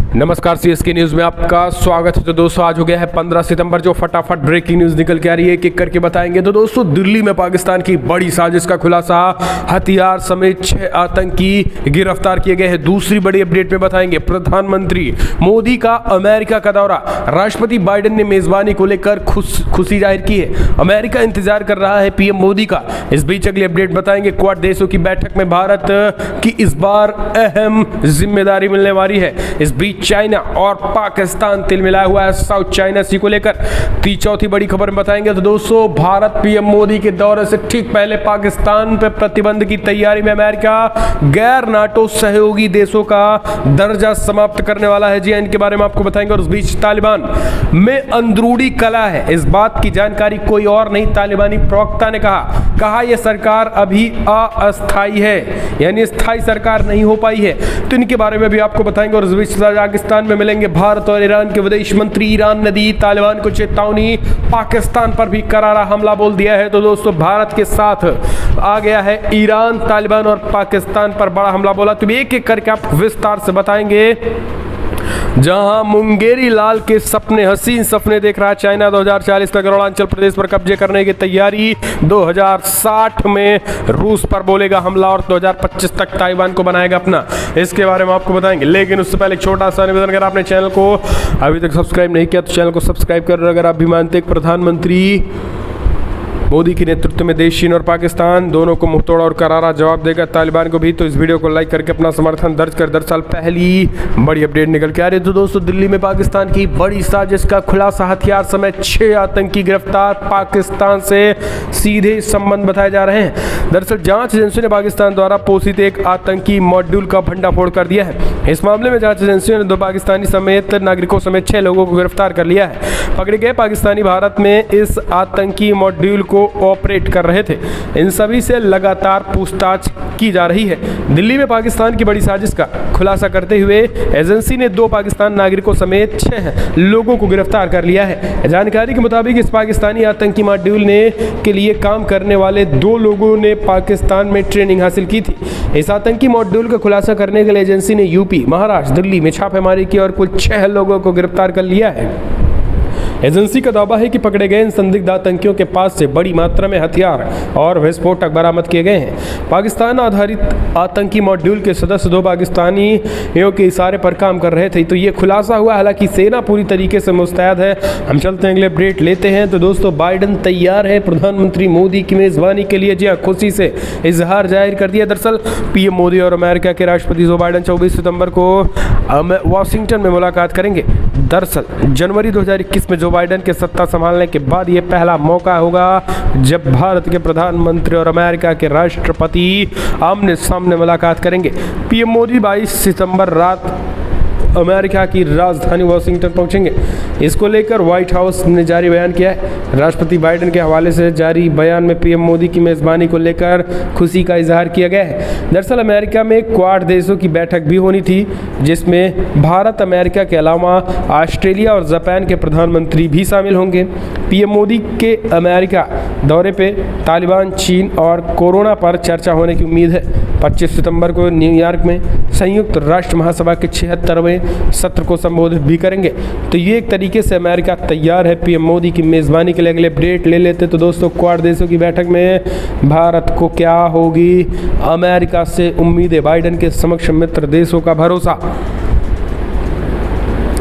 नमस्कार, CSK news में आपका स्वागत है। तो दोस्तों आज हो गया है 15 सितंबर, जो फटाफट ब्रेकिंग न्यूज निकल के आ रही है, एक करके बताएंगे। तो दोस्तों दिल्ली में पाकिस्तान की बड़ी साजिश का खुलासा, हथियार समेत 6 आतंकी गिरफ्तार किए गए हैं। दूसरी बड़ी अपडेट में बताएंगे प्रधानमंत्री मोदी का अमेरिका का दौरा, राष्ट्रपति बाइडेन ने मेजबानी को लेकर खुशी जाहिर की है। अमेरिका इंतजार कर रहा है पीएम मोदी का। इस बीच अगली अपडेट बताएंगे, क्वाड देशों की बैठक में भारत की इस बार अहम जिम्मेदारी मिलने वाली है। इस बीच चाइना और पाकिस्तान तिल मिलाया हुआ है साउथ चाइना सी को लेकर। चौथी बड़ी खबर में बताएंगे। तो दोस्तों भारत पीएम मोदी के दौरे से ठीक पहले पाकिस्तान पर प्रतिबंध की तैयारी में अमेरिका गैर नाटो सहयोगी देशों का दर्जा समाप्त करने वाला है। जी हां, इनके बारे में आपको बताएंगे। और उस बीच तालिबान में अंदरूनी कला है, इस बात की जानकारी कोई और नहीं, तालिबानी प्रवक्ता ने कहा यह सरकार अभी अस्थायी है, यानी स्थायी सरकार नहीं हो पाई है। तो इनके बारे में भी आपको बताएंगे। और उस बीच पाकिस्तान में मिलेंगे भारत और ईरान के विदेश मंत्री। ईरान ने दी तालिबान को चेतावनी, पाकिस्तान पर भी करारा हमला बोल दिया है। तो दोस्तों भारत के साथ आ गया है ईरान, तालिबान और पाकिस्तान पर बड़ा हमला बोला। तो एक एक करके आप विस्तार से बताएंगे। जहां मुंगेरी लाल के सपने, हसीन सपने देख रहा है चाइना, 2040 तक अरुणाचल प्रदेश पर कब्जे करने की तैयारी, 2060 में रूस पर बोलेगा हमला और 2025 तक ताइवान को बनाएगा अपना। इसके बारे में आपको बताएंगे। लेकिन उससे पहले एक छोटा सा निवेदन, अगर आपने चैनल को अभी तक सब्सक्राइब नहीं किया तो चैनल को सब्सक्राइब कर। अगर आप भी मानते हैं प्रधानमंत्री मोदी के नेतृत्व में देश चीन और पाकिस्तान दोनों को मुंहतोड़ और करारा जवाब देगा, तालिबान को भी, तो इस वीडियो को लाइक करके अपना समर्थन दर्ज कर। दरअसल पहली बड़ी अपडेट निकल के आ रही है। तो दोस्तों दिल्ली में पाकिस्तान की बड़ी साजिश का खुलासा, हथियार समेत 6 आतंकी गिरफ्तार, पाकिस्तान से सीधे संबंध बताए जा रहे हैं। दरअसल जांच एजेंसी ने पाकिस्तान द्वारा पोषित एक आतंकी मॉड्यूल का भंडाफोड़ कर दिया है। इस मामले में जांच एजेंसियों ने 2 पाकिस्तानी समेत नागरिकों समेत 6 लोगों को गिरफ्तार कर लिया है। पकड़े गए पाकिस्तानी भारत में इस आतंकी मॉड्यूल को ऑपरेट कर रहे थे। इन सभी से लगातार पूछताछ की जा रही है। दिल्ली में पाकिस्तान की बड़ी साजिश का खुलासा करते हुए एजेंसी ने 2 पाकिस्तान नागरिकों समेत 6 लोगों को गिरफ्तार कर लिया है। जानकारी के मुताबिक इस पाकिस्तानी आतंकी मॉड्यूल के लिए काम करने वाले 2 लोगों ने पाकिस्तान में ट्रेनिंग हासिल की थी। इस आतंकी मॉड्यूल का खुलासा करने के लिए एजेंसी ने यूपी, महाराष्ट्र, दिल्ली में छापेमारी की और कुल 6 लोगों को गिरफ्तार कर लिया है। एजेंसी का दावा है कि पकड़े गए इन संदिग्ध आतंकियों के पास से बड़ी मात्रा में हथियार और विस्फोटक बरामद किए गए हैं। पाकिस्तान आधारित आतंकी मॉड्यूल के सदस्य 2 पाकिस्तानियों के इशारे पर काम कर रहे थे। तो ये खुलासा हुआ, हालांकि सेना पूरी तरीके से मुस्तैद है। हम चलते हैं अगले अपडेट लेते हैं। तो दोस्तों बाइडेन तैयार है प्रधानमंत्री मोदी की मेजबानी के लिए। जी हाँ, खुशी से इजहार जाहिर कर दिया। दरअसल पीएम मोदी और अमेरिका के राष्ट्रपति जो बाइडेन 24 सितंबर को वाशिंगटन में मुलाकात करेंगे। दरअसल जनवरी 2021 में जो बाइडेन के सत्ता संभालने के बाद ये पहला मौका होगा जब भारत के प्रधानमंत्री और अमेरिका के राष्ट्रपति आमने सामने मुलाकात करेंगे। पीएम मोदी 22 सितंबर रात अमेरिका की राजधानी वाशिंगटन पहुंचेंगे। इसको लेकर व्हाइट हाउस ने जारी बयान किया है। राष्ट्रपति बाइडेन के हवाले से जारी बयान में पीएम मोदी की मेजबानी को लेकर खुशी का इजहार किया गया है। दरअसल अमेरिका में क्वाड देशों की बैठक भी होनी थी, जिसमें भारत, अमेरिका के अलावा ऑस्ट्रेलिया और जापान के प्रधानमंत्री भी शामिल होंगे। पीएम मोदी के अमेरिका दौरे पे तालिबान, चीन और कोरोना पर चर्चा होने की उम्मीद है। 25 सितंबर को न्यूयॉर्क में संयुक्त राष्ट्र महासभा के 76वें सत्र को संबोधित भी करेंगे। तो ये एक तरीके से अमेरिका तैयार है पीएम मोदी की मेजबानी के लिए। अगले अपडेट ले लेते। तो दोस्तों क्वाड देशों की बैठक में भारत को क्या होगी अमेरिका से उम्मीदें, बाइडेन के समक्ष मित्र देशों का भरोसा।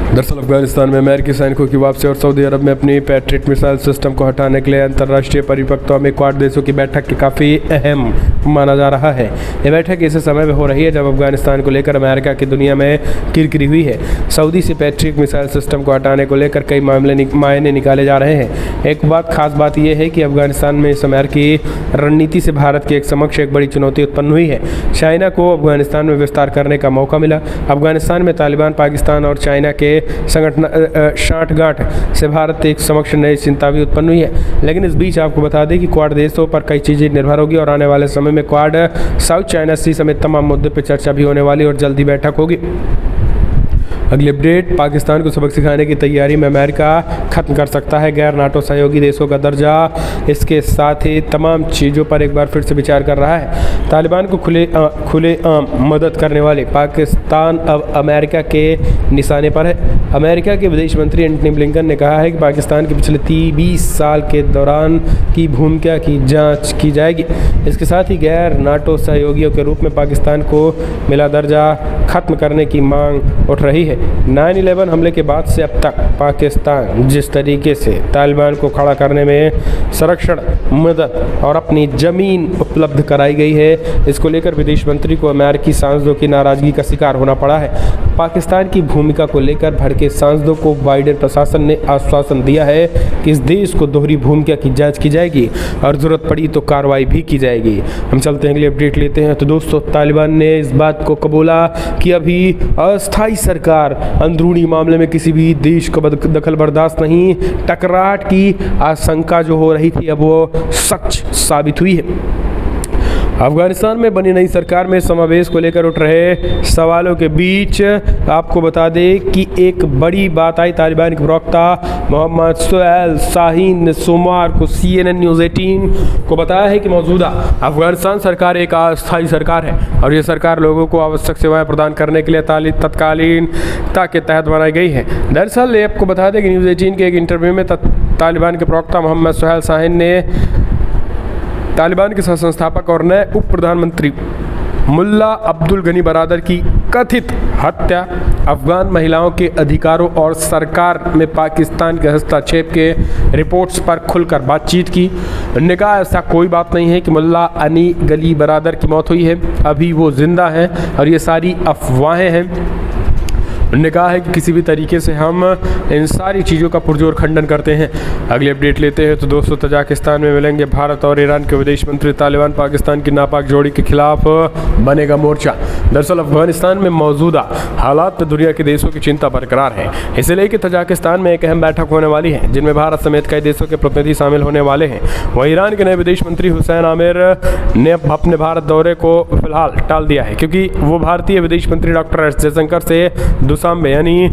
दरअसल अफगानिस्तान में अमेरिकी सैनिकों की वापसी और सऊदी अरब में अपनी पैट्रियट मिसाइल सिस्टम को हटाने के लिए अंतर्राष्ट्रीय परिपक्वता में क्वाड देशों की बैठक काफ़ी अहम माना जा रहा है। यह बैठक ऐसे समय में हो रही है जब अफगानिस्तान को लेकर अमेरिका की दुनिया में किरकिरी हुई है। सऊदी से पैट्रियट मिसाइल सिस्टम को हटाने को लेकर कई मायने निकाले जा रहे हैं। एक खास बात यह है कि अफगानिस्तान में इस अमेरिकी रणनीति से भारत के समक्ष एक बड़ी चुनौती उत्पन्न हुई है। चाइना को अफगानिस्तान में विस्तार करने का मौका मिला। अफगानिस्तान में तालिबान, पाकिस्तान और चाइना के संगठन साठगांठ से भारत एक समक्ष नई चिंता भी उत्पन्न हुई है। लेकिन इस बीच आपको बता दें कि क्वाड देशों पर कई चीज़ें निर्भर होगी और आने वाले समय में क्वाड साउथ चाइना सी समेत तमाम मुद्दों पर चर्चा भी होने वाली और जल्दी बैठक होगी। अगली अपडेट, पाकिस्तान को सबक सिखाने की तैयारी में अमेरिका खत्म कर सकता है गैर नाटो सहयोगी देशों का दर्जा। इसके साथ ही तमाम चीज़ों पर एक बार फिर से विचार कर रहा है। तालिबान को खुलेआम मदद करने वाले पाकिस्तान अब अमेरिका के निशाने पर है। अमेरिका के विदेश मंत्री एंटनी ब्लिंकन ने कहा है कि पाकिस्तान के पिछले 20 साल के दौरान की भूमिका की जांच की जाएगी। इसके साथ ही गैर नाटो सहयोगियों के रूप में पाकिस्तान को मिला दर्जा खत्म करने की मांग उठ रही है। 9/11 हमले के बाद से अब तक पाकिस्तान जिस तरीके से तालिबान को खड़ा करने में संरक्षण, मदद और अपनी ज़मीन उपलब्ध कराई गई है, इसको लेकर विदेश मंत्री को अमेरिकी सांसदों की नाराज़गी का शिकार होना पड़ा है। पाकिस्तान की भूमिका को लेकर भड़के सांसदों को बाइडेन प्रशासन ने आश्वासन दिया है कि इस देश को दोहरी भूमिका की जांच की जाएगी और ज़रूरत पड़ी तो कार्रवाई भी की जाएगी। हम चलते हैं अगली अपडेट लेते हैं। तो दोस्तों, तालिबान ने इस बात को कबूला कि अभी अस्थायी सरकार अंदरूनी मामले में किसी भी देश को दखल बर्दाश्त नहीं। टकराहट की आशंका जो हो रही थी अब वो सच साबित हुई है। अफगानिस्तान में बनी नई सरकार में समावेश को लेकर उठ रहे सवालों के बीच आपको बता दें कि एक बड़ी बात आई। तालिबान के प्रवक्ता मोहम्मद सुहैल शाहीन ने सोमवार को CNN न्यूज़ 18 को बताया है कि मौजूदा अफगानिस्तान सरकार एक अस्थायी सरकार है और ये सरकार लोगों को आवश्यक सेवाएं प्रदान करने के लिए तत्कालीनता के तहत बनाई गई है। दरअसल आपको बता दें कि न्यूज़ 18 के एक इंटरव्यू में तालिबान के प्रवक्ता मोहम्मद सुहैल शाहीन ने तालिबान के सह संस्थापक और नए उप प्रधानमंत्री मुल्ला अब्दुल गनी बरादर की कथित हत्या, अफगान महिलाओं के अधिकारों और सरकार में पाकिस्तान के हस्तक्षेप के रिपोर्ट्स पर खुलकर बातचीत की। उन्होंने कहा ऐसा कोई बात नहीं है कि मुल्ला अनी गली बरादर की मौत हुई है, अभी वो जिंदा हैं और ये सारी अफवाहें हैं। उन्होंने कहा है कि किसी भी तरीके से हम इन सारी चीज़ों का पुरजोर खंडन करते हैं। अगली अपडेट लेते हैं। तो दोस्तों, तजाकिस्तान में मिलेंगे भारत और ईरान के विदेश मंत्री। तालिबान पाकिस्तान की नापाक जोड़ी के खिलाफ बनेगा मोर्चा। दरअसल अफगानिस्तान में मौजूदा हालात में दुनिया के देशों की चिंता बरकरार है। इसे लेकर तजाकिस्तान में एक अहम बैठक होने वाली है जिनमें भारत समेत कई देशों के प्रतिनिधि शामिल होने वाले हैं। वहीं ईरान के नए विदेश मंत्री हुसैन आमिर ने अपने भारत दौरे को फिलहाल टाल दिया है क्योंकि वो भारतीय विदेश मंत्री डॉक्टर एस जयशंकर से दुशांबे यानी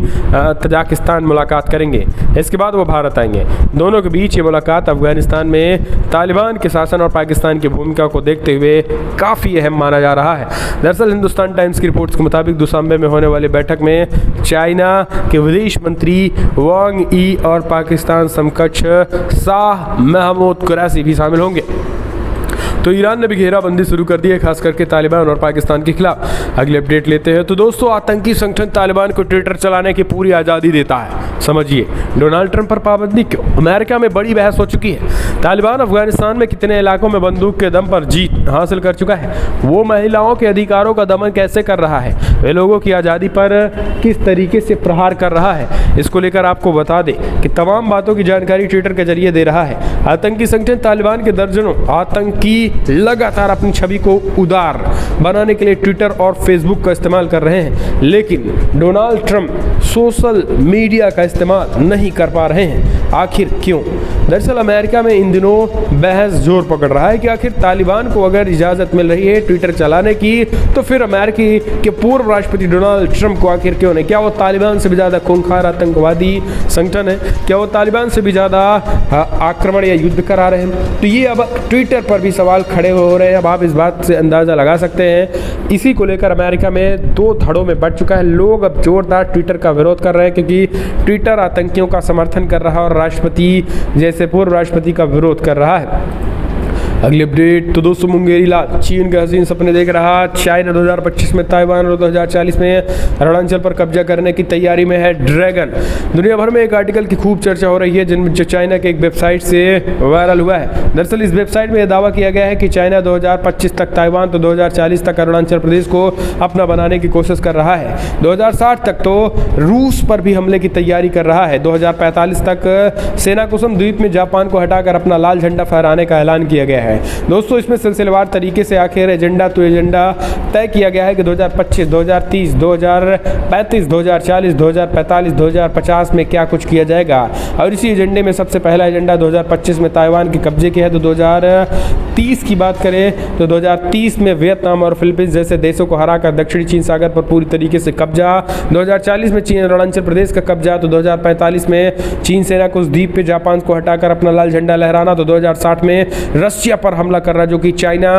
तजाकिस्तान मुलाकात करेंगे। इसके बाद वो भारत आएंगे। दोनों के बीच ये मुलाकात अफगानिस्तान में तालिबान के शासन और पाकिस्तान की भूमिका को देखते हुए काफ़ी अहम माना जा रहा है। दरअसल हिंदुस्तान टाइम्स की रिपोर्ट्स के मुताबिक दुशांबे में होने वाली बैठक में चाइना के विदेश मंत्री वांग ई और पाकिस्तान समकक्ष शाह महमूद कुरैशी भी शामिल होंगे। तो ईरान ने भी घेराबंदी शुरू कर दी है, खास करके तालिबान और पाकिस्तान के खिलाफ। अगले अपडेट लेते हैं। तो दोस्तों, आतंकी संगठन तालिबान को ट्विटर चलाने की पूरी आज़ादी देता है। समझिए, डोनाल्ड ट्रंप पर पाबंदी क्यों? अमेरिका में बड़ी बहस हो चुकी है। तालिबान अफगानिस्तान में कितने इलाकों में बंदूक के दम पर जीत हासिल कर चुका है, वो महिलाओं के अधिकारों का दमन कैसे कर रहा है, वे लोगों की आज़ादी पर किस तरीके से प्रहार कर रहा है, इसको लेकर आपको बता दें कि तमाम बातों की जानकारी ट्विटर के जरिए दे रहा है। आतंकी संगठन तालिबान के दर्जनों आतंकी लगातार अपनी छवि को उदार बनाने के लिए ट्विटर और फेसबुक का इस्तेमाल कर रहे हैं, लेकिन डोनाल्ड ट्रंप सोशल मीडिया का इस्तेमाल नहीं कर पा रहे हैं। आखिर क्यों? दरअसल अमेरिका में इन दिनों बहस जोर पकड़ रहा है कि आखिर तालिबान को अगर इजाज़त मिल रही है ट्विटर चलाने की, तो फिर अमेरिकी के पूर्व राष्ट्रपति डोनाल्ड ट्रंप को आखिर क्यों नहीं? क्या वो तालिबान से भी ज़्यादा खूंखार आतंकवादी संगठन है? क्या वो तालिबान से भी ज़्यादा आक्रमण या युद्ध करा रहे हैं? तो ये अब ट्विटर पर भी सवाल खड़े हो रहे हैं। अब आप इस बात से अंदाज़ा लगा सकते हैं। इसी को लेकर अमेरिका में दो धड़ों में बढ़ चुका है। लोग अब जोरदार ट्विटर का विरोध कर रहे हैं क्योंकि ट्विटर आतंकियों का समर्थन कर रहा है और राष्ट्रपति जैसे पूर्व राष्ट्रपति का विरोध कर रहा है। अगली अपडेट। तो दोस्तों, मुंगेरी लाल चीन के हसीन सपने देख रहा। चाइना 2025 में ताइवान और 2040 में अरुणाचल पर कब्जा करने की तैयारी में है ड्रैगन। दुनिया भर में एक आर्टिकल की खूब चर्चा हो रही है जो चाइना के एक वेबसाइट से वायरल हुआ है। दरअसल इस वेबसाइट में यह दावा किया गया है कि चाइना 2025 तक ताइवान तो 2040 तक अरुणाचल प्रदेश को अपना बनाने की कोशिश कर रहा है। 2060 तक तो रूस पर भी हमले की तैयारी कर रहा है। 2045 तक सेनाकुसुम द्वीप में जापान को हटाकर अपना लाल झंडा फहराने का ऐलान किया गया है। है। दोस्तों इसमें सिलसिलेवार तरीके से आखिर एजेंडा तय किया गया है कि 2025, 2030, 2035, 2040, 2045, 2050 में क्या कुछ किया जाएगा। और इसी एजेंडे में सबसे पहला एजेंडा 2025 में ताइवान के कब्जे की है। तो 2030 की बात करें तो 2030 में वियतनाम और फिलीपींस जैसे देशों को हराकर दक्षिणी चीन सागर पर पूरी तरीके से कब्जा। 2040 में चीन अरुणाचल प्रदेश का कब्जा। तो 2045 में चीन सेना को उस द्वीप पे जापान को हटाकर अपना लाल झंडा लहराना। तो 2060 में रशिया पर हमला करना, जो कि चाइना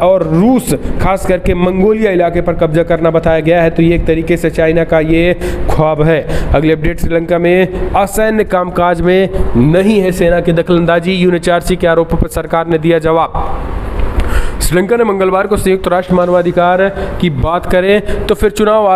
और रूस खास करके मंगोलिया इलाके पर कब्जा करना बताया गया है। तो ये एक तरीके से चाइना का ये ख्वाब है। अगली अपडेट, श्रीलंका में असैन्य कामकाज में नहीं है सेना की दखलंदाजी, UNHRC के आरोपों पर सरकार ने दिया जवाब। श्रीलंका ने मंगलवार को संयुक्त राष्ट्र मानवाधिकार की बात करें तो फिर चुनाव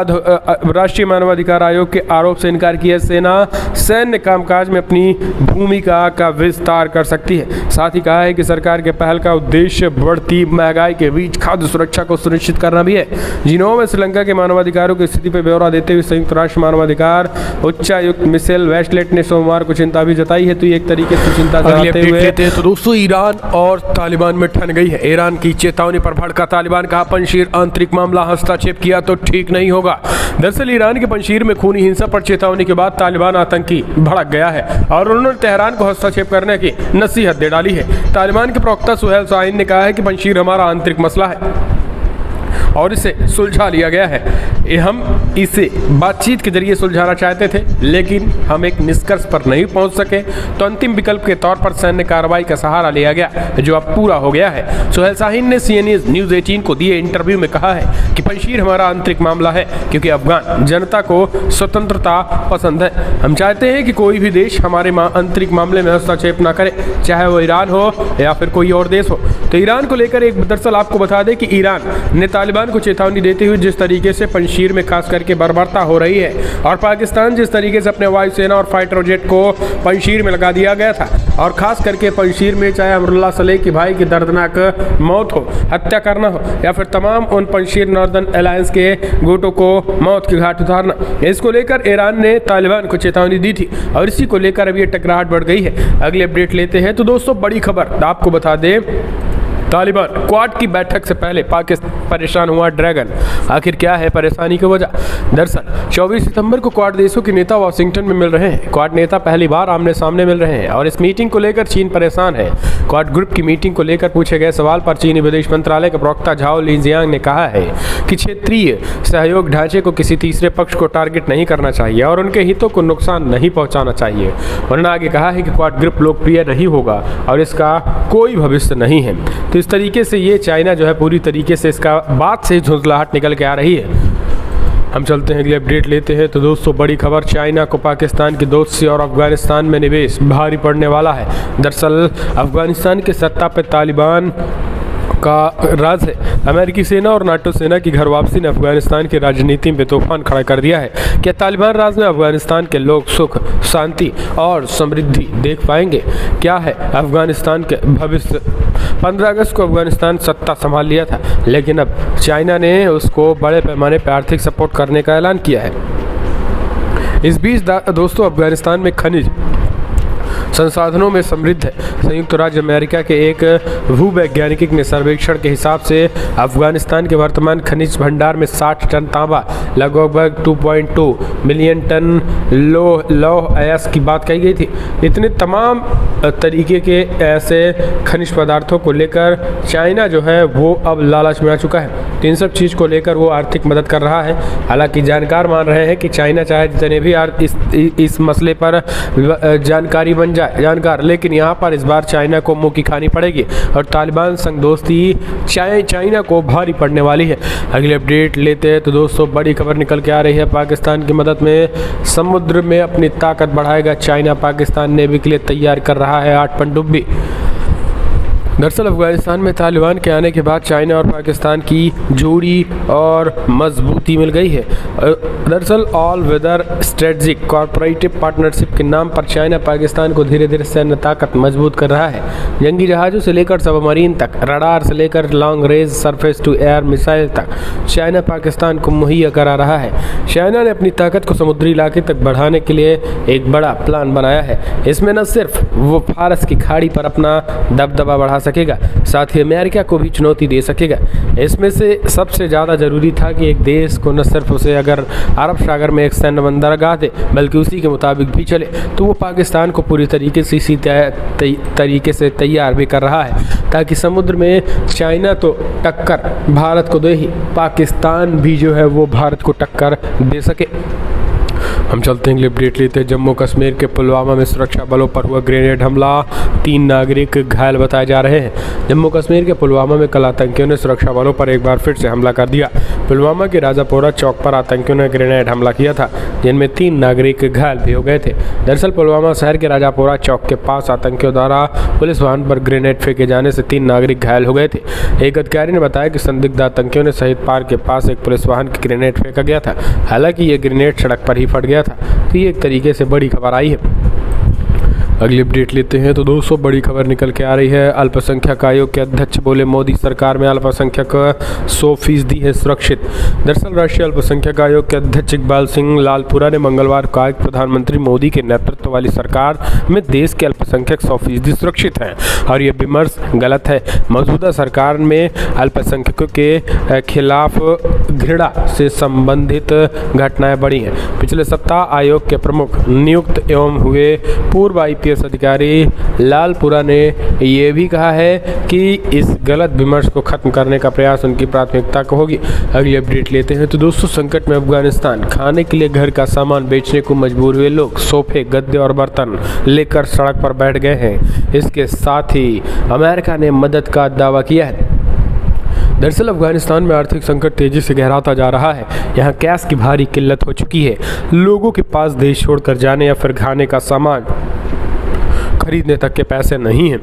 राष्ट्रीय मानवाधिकार आयोग के आरोप से इनकार किया। सेना सैन्य कामकाज में अपनी भूमिका का विस्तार कर सकती है। साथ ही कहा है कि सरकार के पहल का उद्देश्य बढ़ती महंगाई के बीच खाद्य सुरक्षा को सुनिश्चित करना भी है। जिनेवा में श्रीलंका के मानवाधिकारों की स्थिति पर ब्यौरा देते हुए संयुक्त राष्ट्र मानवाधिकार उच्चायुक्त मिशेल बैचलेट ने सोमवार को चिंता भी जताई है। तो ये एक तरीके से चिंता जताते हुए तो दोस्तों ईरान और तालिबान में ठन गई है। ईरान की चेतावनी पर भड़का तालिबान, कहा पंजशीर आंतरिक मामला, हस्तक्षेप किया तो ठीक नहीं होगा। दरअसल ईरान के पंजशीर में खूनी हिंसा पर चेतावनी के बाद तालिबान आतंकी भड़क गया है और उन्होंने तेहरान को हस्तक्षेप करने की नसीहत दे डाली है। तालिबान के प्रवक्ता सुहेल शाहीन ने कहा है कि पंजशीर हमारा आंतरिक मसला है और इसे सुलझा लिया गया है। हम इसे बातचीत के जरिए सुलझाना चाहते थे, लेकिन हम एक निष्कर्ष पर नहीं पहुंच सके, तो अंतिम विकल्प के तौर पर सैन्य कार्रवाई का सहारा लिया गया, जो अब पूरा हो गया है। सुहेल शाहीन ने CNN न्यूज़ 18 को दिए इंटरव्यू में कहा है कि पंजशीर हमारा आंतरिक मामला है, क्योंकि अफगान जनता को स्वतंत्रता पसंद है। हम चाहते हैं कि कोई भी देश हमारे आंतरिक मामले में हस्तक्षेप न करे, चाहे वो ईरान हो या फिर कोई और देश हो। तो ईरान को लेकर एक दरअसल आपको बता दें कि ईरान ने तालिबान को चेतावनी देते हुए जिस तरीके से पंजशीर में खास करके बर्बरता हो रही है और पाकिस्तान जिस तरीके से अपने वायुसेना और फाइटर जेट को पंजशीर में लगा दिया गया था, और खास करके पंजशीर में चाहे अमरुल्लाह सलेह के भाई की दर्दनाक मौत हो, हत्या करना हो, या फिर तमाम उन पंजशीर नॉर्दर्न अलायंस के गुटों को मौत की घाट उतारना, इसको लेकर ईरान ने तालिबान को चेतावनी दी थी और इसी को लेकर अब ये टकराहट बढ़ गई है। अगले अपडेट लेते हैं तो दोस्तों बड़ी खबर आपको बता दें, तालिबान क्वाड की बैठक से पहले पाकिस्तान परेशान हुआ ड्रैगन। आखिर क्या है परेशानी की वजह? दरअसल 24 सितंबर को क्वाड देशों के नेता वाशिंगटन में मिल रहे हैं। क्वाड नेता पहली बार आमने सामने मिल रहे हैं और इस मीटिंग को लेकर चीन परेशान है। क्वाड ग्रुप की मीटिंग को लेकर पूछे गए सवाल पर चीनी विदेश मंत्रालय के प्रवक्ता झाओ लिजियांग ने कहा है कि क्षेत्रीय सहयोग ढांचे को किसी तीसरे पक्ष को टारगेट नहीं करना चाहिए और उनके हितों को नुकसान नहीं पहुंचाना चाहिए। उन्होंने आगे कहा है कि क्वाड ग्रुप लोकप्रिय नहीं होगा और इसका कोई भविष्य नहीं है। तो इस तरीके से ये चाइना जो है पूरी तरीके से इसका बात से झुंझलाहट निकल के आ रही है। हम चलते हैं अगले अपडेट लेते हैं तो दोस्तों बड़ी खबर, चाइना को पाकिस्तान की दोस्ती और अफगानिस्तान में निवेश भारी पड़ने वाला है। दरअसल अफगानिस्तान के सत्ता पर तालिबान का राज है। अमेरिकी सेना और नाटो सेना की घर वापसी ने अफगानिस्तान की राजनीति में तूफान खड़ा कर दिया है। क्या तालिबान राज में अफगानिस्तान के लोग सुख, शांति और समृद्धि देख पाएंगे? क्या है अफगानिस्तान के भविष्य? 15 अगस्त को अफगानिस्तान सत्ता संभाल लिया था, लेकिन अब चाइना ने उसको बड़े पैमाने पर आर्थिक सपोर्ट करने का ऐलान किया है। इस बीच दोस्तों अफगानिस्तान में खनिज संसाधनों में समृद्ध है। संयुक्त राज्य अमेरिका के एक भूवैज्ञानिक ने सर्वेक्षण के हिसाब से अफगानिस्तान के वर्तमान खनिज भंडार में 60 टन तांबा, लगभग 2.2 मिलियन टन लौह अयस्क की बात कही गई थी। इतने तमाम तरीके के ऐसे खनिज पदार्थों को लेकर चाइना जो है वो अब लालच में आ चुका है। तो इन सब चीज़ को लेकर वो आर्थिक मदद कर रहा है। हालांकि जानकार मान रहे हैं कि चाइना चाहे जितने भी इस मसले पर जानकारी बन जाए जानकार, लेकिन यहाँ पर इस बार चाइना को मुंह की खानी पड़ेगी और तालिबान संग दोस्ती चाइना को भारी पड़ने वाली है। अगले अपडेट लेते हैं तो दोस्तों बड़ी खबर निकल के आ रही है, पाकिस्तान की मदद में समुद्र में अपनी ताकत बढ़ाएगा चाइना। पाकिस्तान नेवी के लिए तैयार कर रहा है 8 पनडुब्बी। दरअसल अफगानिस्तान में तालिबान के आने के बाद चाइना और पाकिस्तान की जोड़ी और मजबूती मिल गई है। दरअसल all weather strategic corporative partnership के नाम पर चाइना पाकिस्तान को धीरे धीरे सैन्य ताकत मजबूत कर रहा है। जंगी जहाज़ों से लेकर सबमरीन तक, रडार से लेकर long range surface to air missile तक चाइना पाकिस्तान को मुहैया करा रहा है। चाइना ने अपनी ताकत को समुद्री इलाके तक बढ़ाने के लिए एक बड़ा प्लान बनाया है। इसमें न सिर्फ वो फारस की खाड़ी पर अपना दबदबा बढ़ा सकेगा, साथ ही अमेरिका को भी चुनौती दे सकेगा। इसमें से सबसे ज़्यादा ज़रूरी था कि एक देश को न सिर्फ उसे अगर अरब सागर में एक सैन्य बंदरगाह दे बल्कि उसी के मुताबिक भी चले, तो वो पाकिस्तान को पूरी तरीके से इसी तरीके से तैयार भी कर रहा है ताकि समुद्र में चाइना तो टक्कर भारत को दे ही, पाकिस्तान भी जो है वो भारत को टक्कर दे सके। हम चलते हैं अपडेट लेते हैं। जम्मू कश्मीर के पुलवामा में सुरक्षा बलों पर हुआ ग्रेनेड हमला, 3 नागरिक घायल बताए जा रहे हैं। जम्मू कश्मीर के पुलवामा में कल आतंकियों ने सुरक्षा बलों पर एक बार फिर से हमला कर दिया। पुलवामा के राजापोरा चौक पर आतंकियों ने ग्रेनेड हमला किया था, जिनमें 3 नागरिक घायल भी हो गए थे। दरअसल पुलवामा शहर के राजापोरा चौक के पास आतंकियों द्वारा पुलिस वाहन पर ग्रेनेड फेंके जाने से 3 नागरिक घायल हो गए थे। एक अधिकारी ने बताया कि संदिग्ध आतंकियों ने शहीद पार्क के पास एक पुलिस वाहन की ग्रेनेड फेंका गया था। हालांकि ये ग्रेनेड सड़क पर ही फट गया था, तो ये एक तरीके से बड़ी खबर आई है। अगली अपडेट लेते हैं। तो दोस्तों बड़ी खबर निकल के आ रही है। अल्पसंख्यक आयोग के अध्यक्ष बोले मोदी सरकार में अल्पसंख्यक 100% है सुरक्षित। दरअसल राष्ट्रीय अल्पसंख्यक आयोग के अध्यक्ष इकबाल सिंह लालपुरा ने मंगलवार को कहा कि प्रधानमंत्री मोदी के नेतृत्व वाली सरकार में देश के अल्पसंख्यक 100% सुरक्षित हैं और ये विमर्श गलत है। मौजूदा सरकार में अल्पसंख्यकों के खिलाफ घृणा से संबंधित घटनाएं बढ़ी हैं। पिछले सप्ताह आयोग के प्रमुख नियुक्त एवं हुए पूर्व IPS अधिकारी लालपुरा ने यह भी कहा है कि इस गलत विमर्श को खत्म करने का प्रयास उनकी प्राथमिकता को होगी। अगली अपडेट लेते हैं। तो दोस्तों संकट में अफगानिस्तान, खाने के लिए घर का सामान बेचने को मजबूर हुए लोग सोफे, गद्दे और बर्तन लेकर सड़क पर बैठ गए हैं। इसके साथ ही अमेरिका ने मदद का दावा किया है। दरअसल अफगानिस्तान में आर्थिक संकट तेजी से गहराता जा रहा है। यहाँ गैस की भारी किल्लत हो चुकी है। लोगों के पास देश छोड़कर जाने या फिर खाने का सामान खरीदने तक के पैसे नहीं हैं,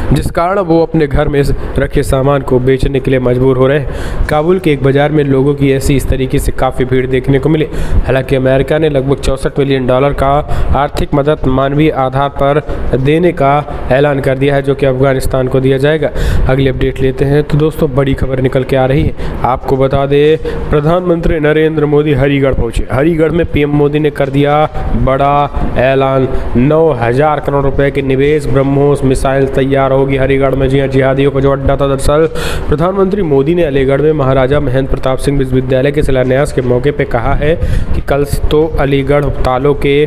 जिस कारण वो अपने घर में रखे सामान को बेचने के लिए मजबूर हो रहे हैं। काबुल के एक बाजार में लोगों की ऐसी इस तरीके से काफ़ी भीड़ देखने को मिली। हालांकि अमेरिका ने लगभग $64 मिलियन का आर्थिक मदद मानवीय आधार पर देने का ऐलान कर दिया है, जो कि अफगानिस्तान को दिया जाएगा। अगली अपडेट लेते हैं। तो दोस्तों बड़ी खबर निकल के आ रही है। आपको बता दें प्रधानमंत्री नरेंद्र मोदी हरिगढ़ पहुंचे। हरिगढ़ में PM मोदी ने कर दिया बड़ा ऐलान। 9,000 करोड़ रुपए के निवेश, ब्रह्मोस मिसाइल तैयार होगी हरिगढ़ में। जी हाँ, जिहादियों का जो अड्डा था। दरअसल प्रधानमंत्री मोदी ने अलीगढ़ में महाराजा महेंद्र प्रताप सिंह विश्वविद्यालय के शिलान्यास के मौके पर कहा है कि कल तो अलीगढ़ तालों के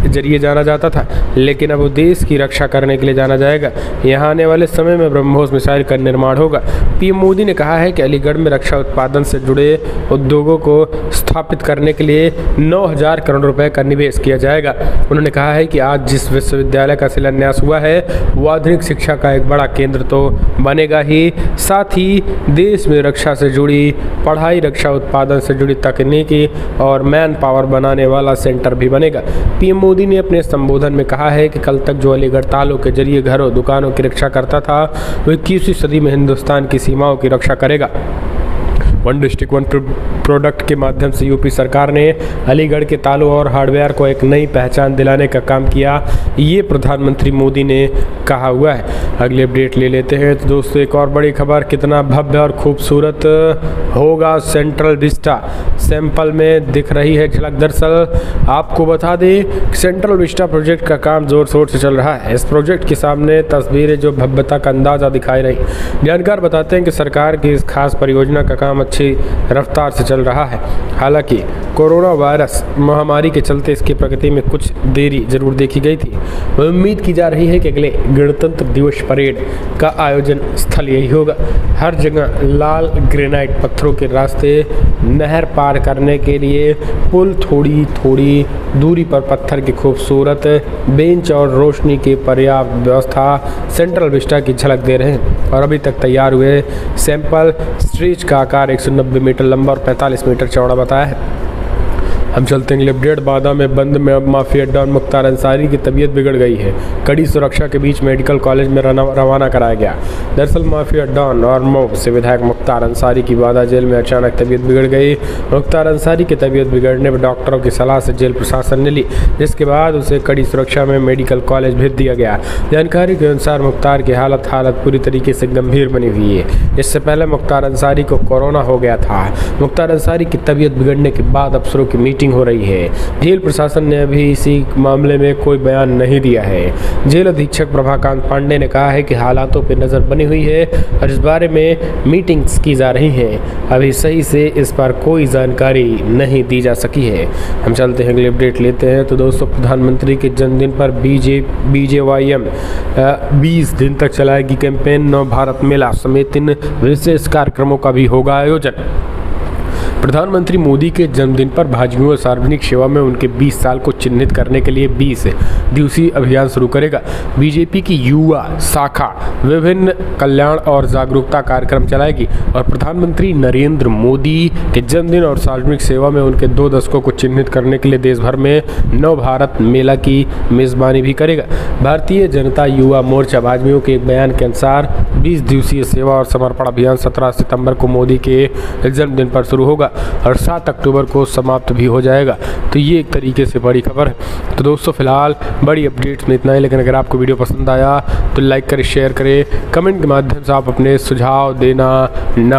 जरिए जाना जाता था, लेकिन अब देश की रक्षा करने के लिए जाना जाएगा। यहाँ आने वाले समय में ब्रह्मोस मिसाइल का निर्माण होगा। PM मोदी ने कहा है कि अलीगढ़ में रक्षा उत्पादन से जुड़े उद्योगों को स्थापित करने के लिए 9,000 करोड़ रुपए का निवेश किया जाएगा। उन्होंने कहा है कि आज जिस विश्वविद्यालय का शिलान्यास हुआ है वो आधुनिक शिक्षा का एक बड़ा केंद्र तो बनेगा ही, साथ ही देश में रक्षा से जुड़ी पढ़ाई, रक्षा उत्पादन से जुड़ी तकनीकी और मैन पावर बनाने वाला सेंटर भी बनेगा। PM मोदी ने अपने संबोधन में कहा है कि कल तक जो अलीगढ़ तालों के जरिए घरों दुकानों की रक्षा करता था, वो 21वीं सदी में हिंदुस्तान की सीमाओं की रक्षा करेगा। वन डिस्ट्रिक्ट वन प्रोडक्ट के माध्यम से यूपी सरकार ने अलीगढ़ के तालों और हार्डवेयर को एक नई पहचान दिलाने का काम किया, ये प्रधानमंत्री मोदी ने कहा हुआ है। अगले अपडेट ले लेते हैं। तो दोस्तों एक और बड़ी खबर, कितना भव्य और खूबसूरत होगा सेंट्रल विस्टा, सैंपल में दिख रही है झलक। दरअसल आपको बता दें सेंट्रल विस्टा प्रोजेक्ट का काम जोर शोर से चल रहा है। इस प्रोजेक्ट के सामने तस्वीरें जो भव्यता का अंदाजा दिखाई रही। जानकार बताते हैं कि सरकार की इस खास परियोजना का काम अच्छी रफ्तार से चल रहा है। हालांकि कोरोना वायरस महामारी के चलते इसकी प्रगति में कुछ देरी जरूर देखी गई थी। उम्मीद की जा रही है कि अगले गणतंत्र दिवस परेड का आयोजन स्थल यही होगा। हर जगह लाल ग्रेनाइट पत्थरों के रास्ते, नहर पार करने के लिए पुल, थोड़ी थोड़ी दूरी पर पत्थर की खूबसूरत बेंच और रोशनी की पर्याप्त व्यवस्था सेंट्रल विस्टा की झलक दे रहे हैं। और अभी तक तैयार हुए सैंपल स्ट्रेच का आकार 190 मीटर लंबा और 45 मीटर चौड़ा बताया है। हम चलते हैं अपडेट। बादा में बंद में अब माफिया डॉन मुख्तार अंसारी की तबीयत बिगड़ गई है। कड़ी सुरक्षा के बीच मेडिकल कॉलेज में रवाना कराया गया। दरअसल माफिया डॉन और मोब से विधायक मुख्तार अंसारी की बादा जेल में अचानक तबीयत बिगड़ गई। मुख्तार अंसारी की तबीयत बिगड़ने पर डॉक्टरों की सलाह से जेल प्रशासन ने ली, जिसके बाद उसे कड़ी सुरक्षा में मेडिकल कॉलेज भेज दिया गया। जानकारी के अनुसार मुख्तार की हालत पूरी तरीके से गंभीर बनी हुई है। इससे पहले मुख्तार अंसारी को कोरोना हो गया था। मुख्तार अंसारी की तबीयत बिगड़ने के बाद अफसरों की मीटिंग चेकिंग हो रही है। जेल प्रशासन ने अभी इसी मामले में कोई बयान नहीं दिया है। जेल अधीक्षक प्रभाकांत पांडे ने कहा है कि हालातों पर नज़र बनी हुई है और इस बारे में मीटिंग्स की जा रही हैं। अभी सही से इस पर कोई जानकारी नहीं दी जा सकी है। हम चलते हैं अगले अपडेट लेते हैं। तो दोस्तों, प्रधानमंत्री के जन्मदिन पर BJYM 20 दिन तक चलाएगी कैंपेन। नव भारत मेला समेत इन विशेष कार्यक्रमों का भी होगा आयोजन। प्रधानमंत्री मोदी के जन्मदिन पर भाजयुमो सार्वजनिक सेवा में उनके 20 साल को चिन्हित करने के लिए 20 दिवसीय अभियान शुरू करेगा। बीजेपी की युवा शाखा विभिन्न कल्याण और जागरूकता कार्यक्रम चलाएगी और प्रधानमंत्री नरेंद्र मोदी के जन्मदिन और सार्वजनिक सेवा में उनके 2 दशकों को चिन्हित करने के लिए देश भर में नव भारत मेला की मेजबानी भी करेगा। भारतीय जनता युवा मोर्चा भाजयुमो के एक बयान के अनुसार 20 दिवसीय सेवा और समर्पण अभियान 17 सितंबर को मोदी के जन्मदिन पर शुरू होगा और 7 अक्टूबर को समाप्त भी हो जाएगा। तो ये एक तरीके से बड़ी खबर है। तो दोस्तों, फिलहाल बड़ी अपडेट्स में इतना ही, लेकिन अगर आपको वीडियो पसंद आया तो लाइक करें, शेयर करें, कमेंट के माध्यम से आप अपने सुझाव देना ना